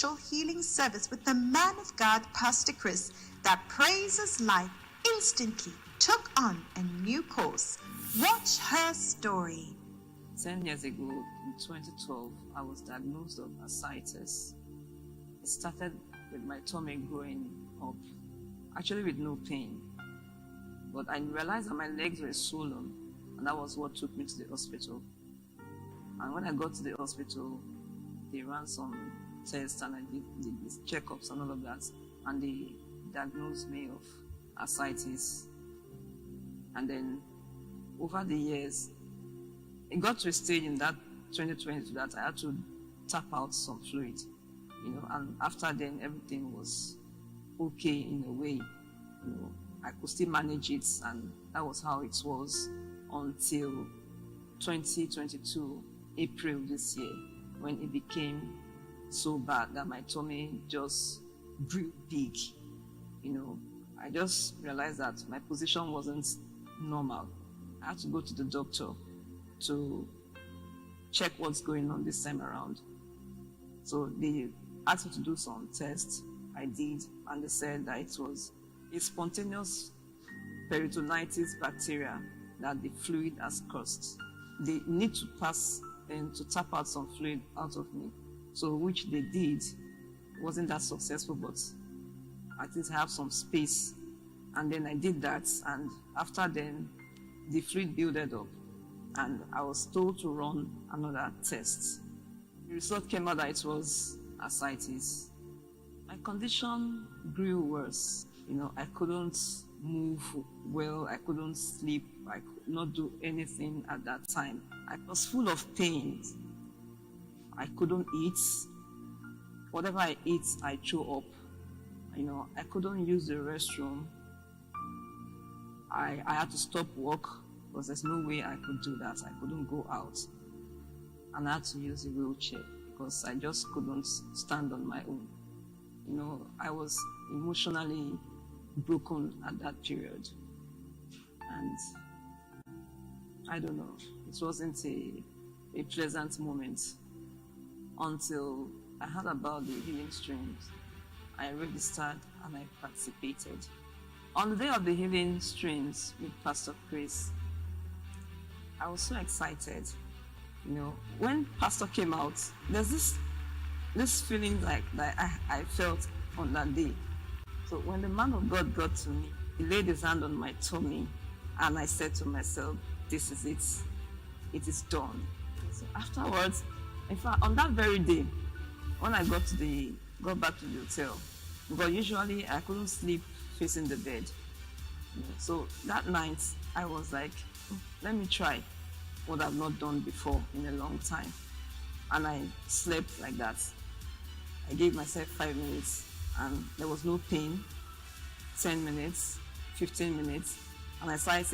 special healing service with the man of God, Pastor Chris, that Praise's life instantly took on a new course. Watch her story. 10 years ago, in 2012, I was diagnosed with ascites. It started with my tummy growing up, actually with no pain. But I realized that my legs were swollen, and that was what took me to the hospital. And when I got to the hospital, they ran some tests and I did these checkups and all of that, and they diagnosed me of ascites. And then over the years, it got to a stage in that 2020 that I had to tap out some fluid, and after then everything was okay in a way. I could still manage it, and that was how it was until 2022, April this year, when it became so bad that my tummy just grew big. I just realized that my position wasn't normal. I had to go to the doctor to check what's going on this time around. So they asked me to do some tests. I did, and they said that it was a spontaneous peritonitis bacteria that the fluid has caused. They need to pass and to tap out some fluid out of me. So which they did. Wasn't that successful, but at least I have some space. And then I did that, and after then, the fluid built up, and I was told to run another test. The result came out that it was ascites. My condition grew worse. I couldn't move well, I couldn't sleep, I could not do anything at that time. I was full of pain. I couldn't eat. Whatever I eat, I chew up. I couldn't use the restroom. I had to stop work because there's no way I could do that. I couldn't go out. And I had to use a wheelchair because I just couldn't stand on my own. I was emotionally broken at that period. And I don't know, it wasn't a pleasant moment until I heard about the healing streams. I registered and I participated. On the day of the healing streams with Pastor Chris, I was so excited. When Pastor came out, there's this feeling like that I felt on that day. So when the man of God got to me, he laid his hand on my tummy, and I said to myself, this is it. It is done. So afterwards, in fact, on that very day, when I got back to the hotel, because usually I couldn't sleep facing the bed. So that night, I was like, let me try what I've not done before in a long time. And I slept like that. I gave myself 5 minutes, and there was no pain. 10 minutes, 15 minutes, and I started saying,